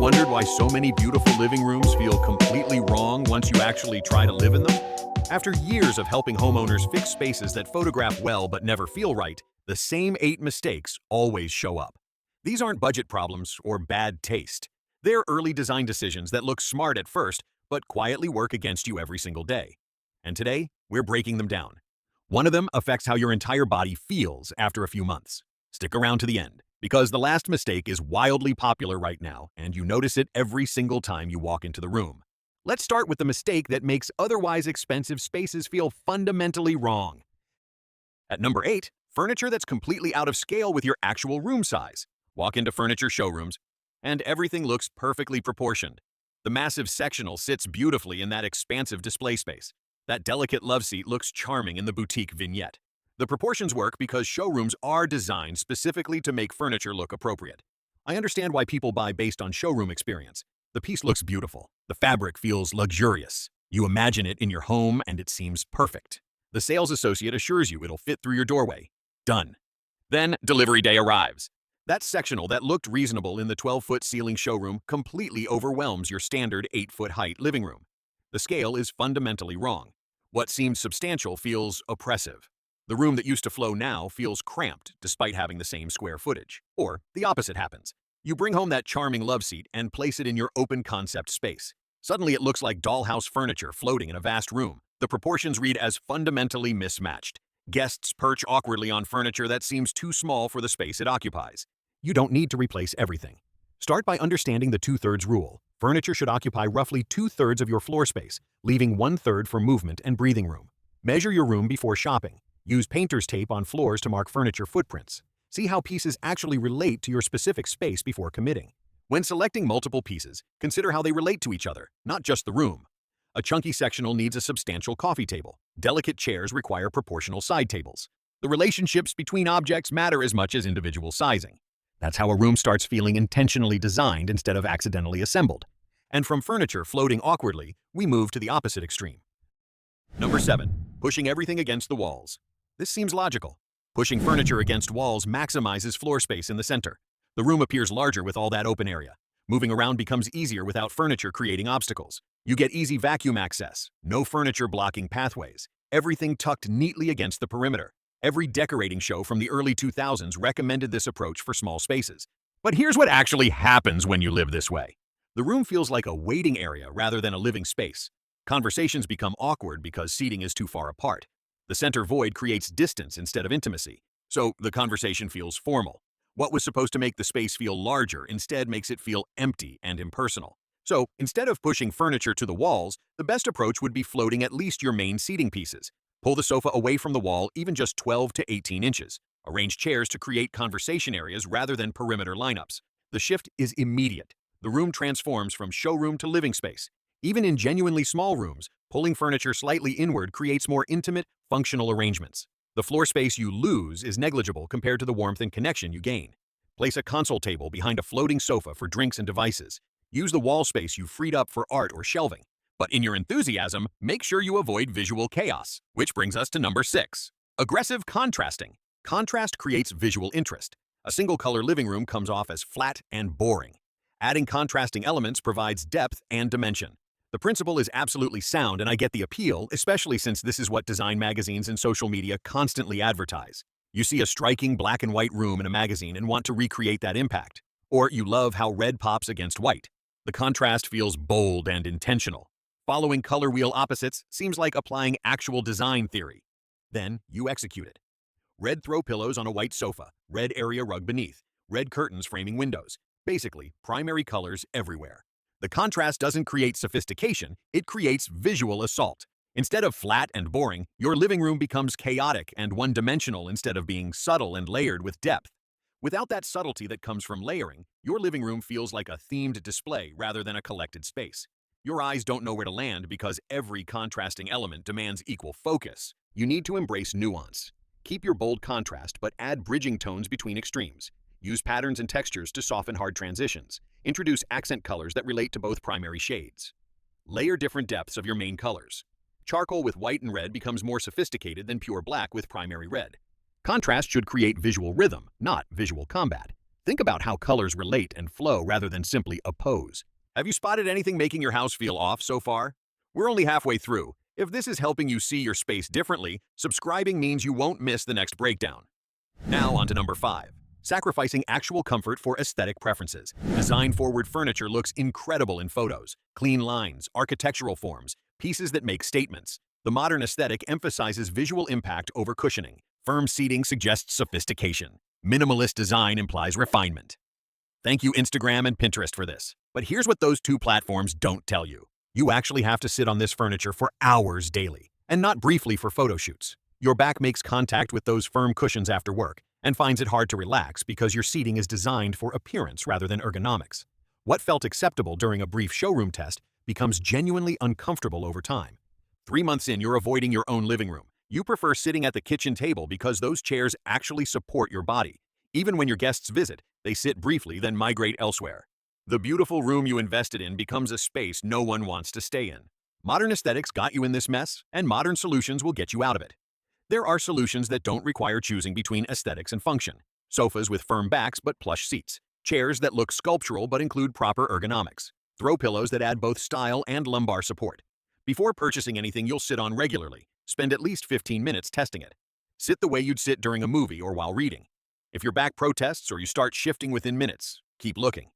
wondered why so many beautiful living rooms feel completely wrong once you actually try to live in them? After years of helping homeowners fix spaces that photograph well but never feel right, the same 8 mistakes always show up. These aren't budget problems or bad taste. They're early design decisions that look smart at first but quietly work against you every single day. And today, we're breaking them down. One of them affects how your entire body feels after a few months. Stick around to the end, because the last mistake is wildly popular right now, and you notice it every single time you walk into the room. Let's start with the mistake that makes otherwise expensive spaces feel fundamentally wrong. At number 8, furniture that's completely out of scale with your actual room size. Walk into furniture showrooms, and everything looks perfectly proportioned. The massive sectional sits beautifully in that expansive display space. That delicate love seat looks charming in the boutique vignette. The proportions work because showrooms are designed specifically to make furniture look appropriate. I understand why people buy based on showroom experience. The piece looks beautiful. The fabric feels luxurious. You imagine it in your home and it seems perfect. The sales associate assures you it'll fit through your doorway. Done. Then delivery day arrives. That sectional that looked reasonable in the 12-foot ceiling showroom completely overwhelms your standard 8-foot height living room. The scale is fundamentally wrong. What seems substantial feels oppressive. The room that used to flow now feels cramped despite having the same square footage. Or the opposite happens. You bring home that charming love seat and place it in your open concept space. Suddenly it looks like dollhouse furniture floating in a vast room. The proportions read as fundamentally mismatched. Guests perch awkwardly on furniture that seems too small for the space it occupies. You don't need to replace everything. Start by understanding the 2/3 rule. Furniture should occupy roughly 2/3 of your floor space, leaving 1/3 for movement and breathing room. Measure your room before shopping. Use painter's tape on floors to mark furniture footprints. See how pieces actually relate to your specific space before committing. When selecting multiple pieces, consider how they relate to each other, not just the room. A chunky sectional needs a substantial coffee table. Delicate chairs require proportional side tables. The relationships between objects matter as much as individual sizing. That's how a room starts feeling intentionally designed instead of accidentally assembled. And from furniture floating awkwardly, we move to the opposite extreme. Number 7. Pushing everything against the walls. This seems logical. Pushing furniture against walls maximizes floor space in the center. The room appears larger with all that open area. Moving around becomes easier without furniture creating obstacles. You get easy vacuum access, no furniture blocking pathways, everything tucked neatly against the perimeter. Every decorating show from the early 2000s recommended this approach for small spaces. But here's what actually happens when you live this way. The room feels like a waiting area rather than a living space. Conversations become awkward because seating is too far apart. The center void creates distance instead of intimacy, so the conversation feels formal. What was supposed to make the space feel larger instead makes it feel empty and impersonal. So, instead of pushing furniture to the walls, the best approach would be floating at least your main seating pieces. Pull the sofa away from the wall even just 12 to 18 inches. Arrange chairs to create conversation areas rather than perimeter lineups. The shift is immediate. The room transforms from showroom to living space. Even in genuinely small rooms, pulling furniture slightly inward creates more intimate, functional arrangements. The floor space you lose is negligible compared to the warmth and connection you gain. Place a console table behind a floating sofa for drinks and devices. Use the wall space you freed up for art or shelving. But in your enthusiasm, make sure you avoid visual chaos. Which brings us to number 6. Aggressive contrasting. Contrast creates visual interest. A single-color living room comes off as flat and boring. Adding contrasting elements provides depth and dimension. The principle is absolutely sound, and I get the appeal, especially since this is what design magazines and social media constantly advertise. You see a striking black and white room in a magazine and want to recreate that impact. Or you love how red pops against white. The contrast feels bold and intentional. Following color wheel opposites seems like applying actual design theory. Then you execute it. Red throw pillows on a white sofa, red area rug beneath, red curtains framing windows. Basically, primary colors everywhere. The contrast doesn't create sophistication, it creates visual assault. Instead of flat and boring, your living room becomes chaotic and one-dimensional instead of being subtle and layered with depth. Without that subtlety that comes from layering, your living room feels like a themed display rather than a collected space. Your eyes don't know where to land because every contrasting element demands equal focus. You need to embrace nuance. Keep your bold contrast, but add bridging tones between extremes. Use patterns and textures to soften hard transitions. Introduce accent colors that relate to both primary shades. Layer different depths of your main colors. Charcoal with white and red becomes more sophisticated than pure black with primary red. Contrast should create visual rhythm, not visual combat. Think about how colors relate and flow rather than simply oppose. Have you spotted anything making your house feel off so far? We're only halfway through. If this is helping you see your space differently, subscribing means you won't miss the next breakdown. Now on to number 5. Sacrificing actual comfort for aesthetic preferences. Design-forward furniture looks incredible in photos. Clean lines, architectural forms, pieces that make statements. The modern aesthetic emphasizes visual impact over cushioning. Firm seating suggests sophistication. Minimalist design implies refinement. Thank you Instagram and Pinterest for this. But here's what those two platforms don't tell you. You actually have to sit on this furniture for hours daily, and not briefly for photo shoots. Your back makes contact with those firm cushions after work and finds it hard to relax because your seating is designed for appearance rather than ergonomics. What felt acceptable during a brief showroom test becomes genuinely uncomfortable over time. 3 months in, you're avoiding your own living room. You prefer sitting at the kitchen table because those chairs actually support your body. Even when your guests visit, they sit briefly, then migrate elsewhere. The beautiful room you invested in becomes a space no one wants to stay in. Modern aesthetics got you in this mess, and modern solutions will get you out of it. There are solutions that don't require choosing between aesthetics and function. Sofas with firm backs but plush seats. Chairs that look sculptural but include proper ergonomics. Throw pillows that add both style and lumbar support. Before purchasing anything you'll sit on regularly, spend at least 15 minutes testing it. Sit the way you'd sit during a movie or while reading. If your back protests or you start shifting within minutes, keep looking.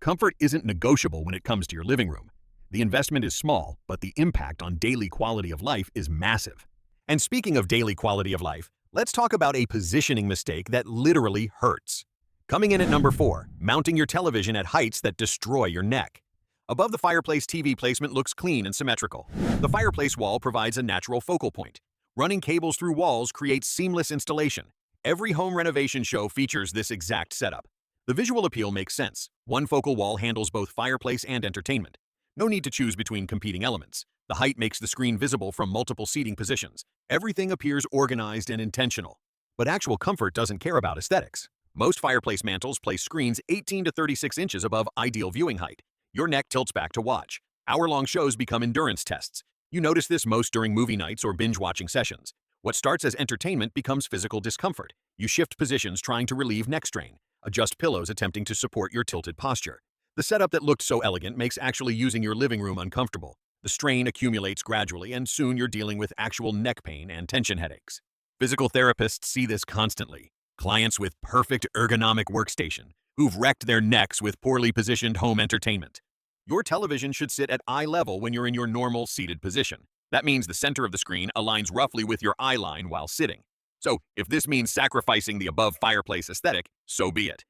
Comfort isn't negotiable when it comes to your living room. The investment is small, but the impact on daily quality of life is massive. And speaking of daily quality of life, let's talk about a positioning mistake that literally hurts. Coming in at number 4, mounting your television at heights that destroy your neck. Above the fireplace, TV placement looks clean and symmetrical. The fireplace wall provides a natural focal point. Running cables through walls creates seamless installation. Every home renovation show features this exact setup. The visual appeal makes sense. One focal wall handles both fireplace and entertainment. No need to choose between competing elements. The height makes the screen visible from multiple seating positions. Everything appears organized and intentional. But actual comfort doesn't care about aesthetics. Most fireplace mantles place screens 18 to 36 inches above ideal viewing height. Your neck tilts back to watch. Hour-long shows become endurance tests. You notice this most during movie nights or binge-watching sessions. What starts as entertainment becomes physical discomfort. You shift positions trying to relieve neck strain. Adjust pillows attempting to support your tilted posture. The setup that looked so elegant makes actually using your living room uncomfortable. The strain accumulates gradually, and soon you're dealing with actual neck pain and tension headaches. Physical therapists see this constantly. Clients with perfect ergonomic workstation who've wrecked their necks with poorly positioned home entertainment. Your television should sit at eye level when you're in your normal seated position. That means the center of the screen aligns roughly with your eye line while sitting. So if this means sacrificing the above fireplace aesthetic, so be it.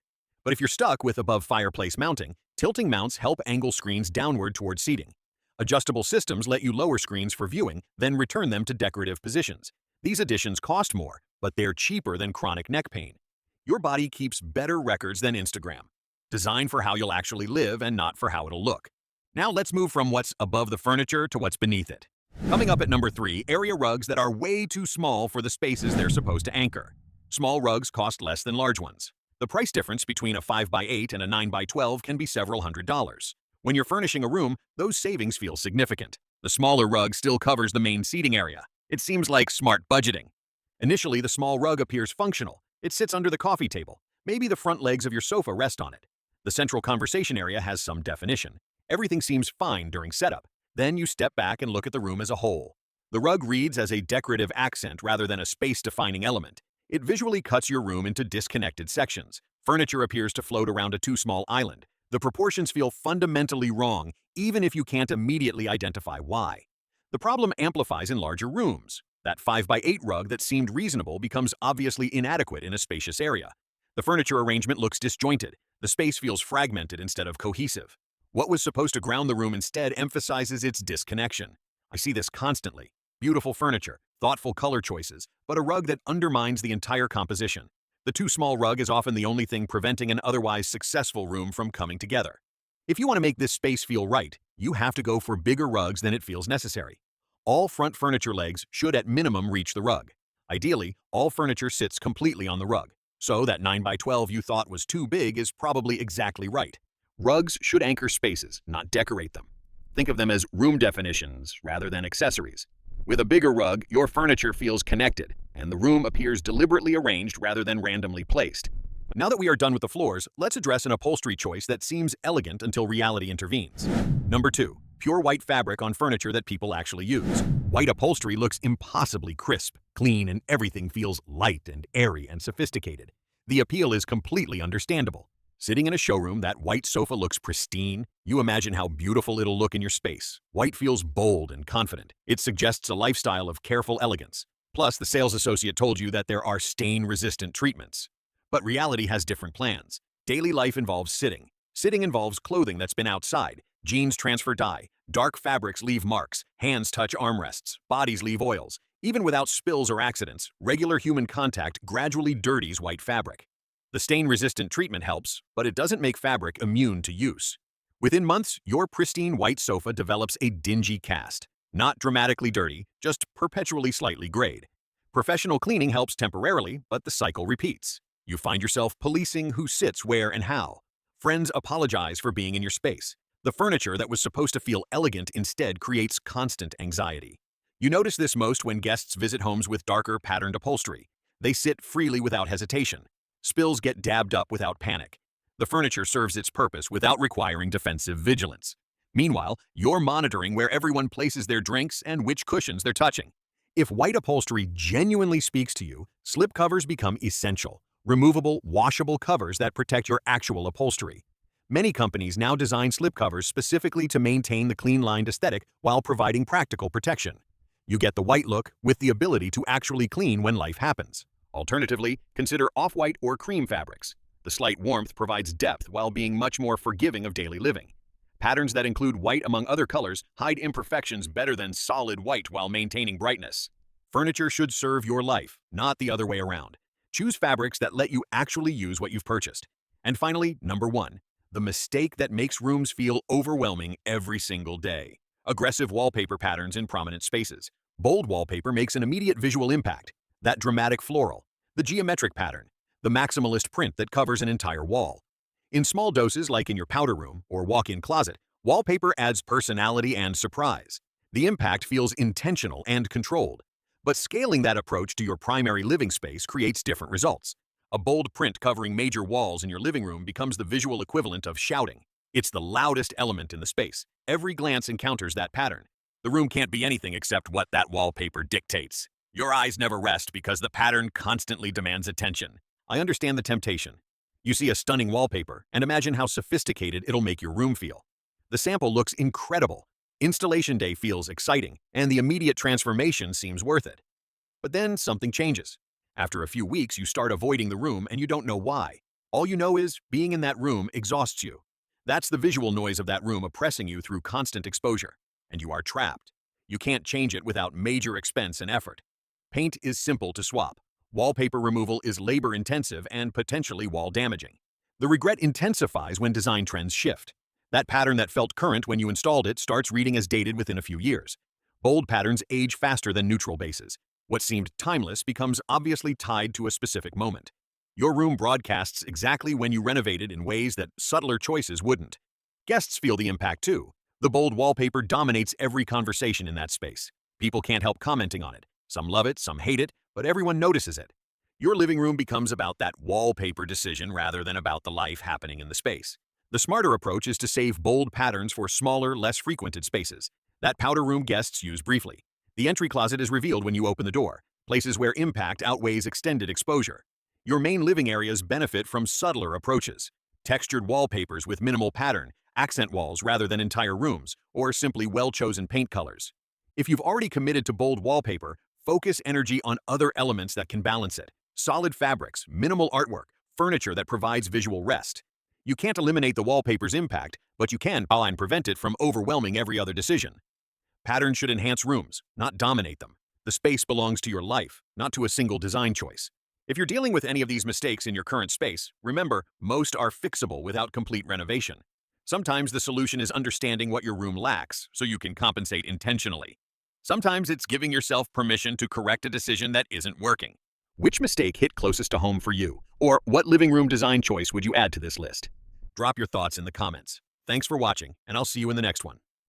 But if you're stuck with above fireplace mounting, tilting mounts help angle screens downward towards seating. Adjustable systems let you lower screens for viewing, then return them to decorative positions. These additions cost more, but they're cheaper than chronic neck pain. Your body keeps better records than Instagram. Designed for how you'll actually live and not for how it'll look. Now let's move from what's above the furniture to what's beneath it. Coming up at number 3, area rugs that are way too small for the spaces they're supposed to anchor. Small rugs cost less than large ones. The price difference between a 5x8 and a 9x12 can be several $100s. When you're furnishing a room, those savings feel significant. The smaller rug still covers the main seating area. It seems like smart budgeting. Initially, the small rug appears functional. It sits under the coffee table. Maybe the front legs of your sofa rest on it. The central conversation area has some definition. Everything seems fine during setup. Then you step back and look at the room as a whole. The rug reads as a decorative accent rather than a space-defining element. It visually cuts your room into disconnected sections. Furniture appears to float around a too small island. The proportions feel fundamentally wrong, even if you can't immediately identify why. The problem amplifies in larger rooms. That 5x8 rug that seemed reasonable becomes obviously inadequate in a spacious area. The furniture arrangement looks disjointed. The space feels fragmented instead of cohesive. What was supposed to ground the room instead emphasizes its disconnection. I see this constantly. Beautiful furniture, thoughtful color choices, but a rug that undermines the entire composition. The too small rug is often the only thing preventing an otherwise successful room from coming together. If you want to make this space feel right, you have to go for bigger rugs than it feels necessary. All front furniture legs should at minimum reach the rug. Ideally, all furniture sits completely on the rug. So that 9x12 you thought was too big is probably exactly right. Rugs should anchor spaces, not decorate them. Think of them as room definitions rather than accessories. With a bigger rug, your furniture feels connected, and the room appears deliberately arranged rather than randomly placed. Now that we are done with the floors, let's address an upholstery choice that seems elegant until reality intervenes. Number 2. Pure white fabric on furniture that people actually use. White upholstery looks impossibly crisp, clean, and everything feels light and airy and sophisticated. The appeal is completely understandable. Sitting in a showroom, that white sofa looks pristine. You imagine how beautiful it'll look in your space. White feels bold and confident. It suggests a lifestyle of careful elegance. Plus, the sales associate told you that there are stain-resistant treatments. But reality has different plans. Daily life involves sitting. Sitting involves clothing that's been outside. Jeans transfer dye. Dark fabrics leave marks. Hands touch armrests. Bodies leave oils. Even without spills or accidents, regular human contact gradually dirties white fabric. The stain-resistant treatment helps, but it doesn't make fabric immune to use. Within months, your pristine white sofa develops a dingy cast. Not dramatically dirty, just perpetually slightly grayed. Professional cleaning helps temporarily, but the cycle repeats. You find yourself policing who sits where and how. Friends apologize for being in your space. The furniture that was supposed to feel elegant instead creates constant anxiety. You notice this most when guests visit homes with darker patterned upholstery. They sit freely without hesitation. Spills get dabbed up without panic. The furniture serves its purpose without requiring defensive vigilance. Meanwhile, you're monitoring where everyone places their drinks and which cushions they're touching. If white upholstery genuinely speaks to you, slipcovers become essential. Removable, washable covers that protect your actual upholstery. Many companies now design slipcovers specifically to maintain the clean-lined aesthetic while providing practical protection. You get the white look with the ability to actually clean when life happens. Alternatively, consider off-white or cream fabrics. The slight warmth provides depth while being much more forgiving of daily living. Patterns that include white among other colors hide imperfections better than solid white while maintaining brightness. Furniture should serve your life, not the other way around. Choose fabrics that let you actually use what you've purchased. And finally, number 1, the mistake that makes rooms feel overwhelming every single day. Aggressive wallpaper patterns in prominent spaces. Bold wallpaper makes an immediate visual impact. That dramatic floral, the geometric pattern, the maximalist print that covers an entire wall. In small doses, like in your powder room or walk-in closet, wallpaper adds personality and surprise. The impact feels intentional and controlled. But scaling that approach to your primary living space creates different results. A bold print covering major walls in your living room becomes the visual equivalent of shouting. It's the loudest element in the space. Every glance encounters that pattern. The room can't be anything except what that wallpaper dictates. Your eyes never rest because the pattern constantly demands attention. I understand the temptation. You see a stunning wallpaper and imagine how sophisticated it'll make your room feel. The sample looks incredible. Installation day feels exciting, and the immediate transformation seems worth it. But then something changes. After a few weeks, you start avoiding the room and you don't know why. All you know is being in that room exhausts you. That's the visual noise of that room oppressing you through constant exposure, and you are trapped. You can't change it without major expense and effort. Paint is simple to swap. Wallpaper removal is labor-intensive and potentially wall-damaging. The regret intensifies when design trends shift. That pattern that felt current when you installed it starts reading as dated within a few years. Bold patterns age faster than neutral bases. What seemed timeless becomes obviously tied to a specific moment. Your room broadcasts exactly when you renovated in ways that subtler choices wouldn't. Guests feel the impact too. The bold wallpaper dominates every conversation in that space. People can't help commenting on it. Some love it, some hate it, but everyone notices it. Your living room becomes about that wallpaper decision rather than about the life happening in the space. The smarter approach is to save bold patterns for smaller, less frequented spaces. That powder room guests use briefly. The entry closet is revealed when you open the door, places where impact outweighs extended exposure. Your main living areas benefit from subtler approaches. Textured wallpapers with minimal pattern, accent walls rather than entire rooms, or simply well-chosen paint colors. If you've already committed to bold wallpaper, focus energy on other elements that can balance it. Solid fabrics, minimal artwork, furniture that provides visual rest. You can't eliminate the wallpaper's impact, but you can try and prevent it from overwhelming every other decision. Patterns should enhance rooms, not dominate them. The space belongs to your life, not to a single design choice. If you're dealing with any of these mistakes in your current space, remember, most are fixable without complete renovation. Sometimes the solution is understanding what your room lacks, so you can compensate intentionally. Sometimes it's giving yourself permission to correct a decision that isn't working. Which mistake hit closest to home for you? Or what living room design choice would you add to this list? Drop your thoughts in the comments. Thanks for watching, and I'll see you in the next one.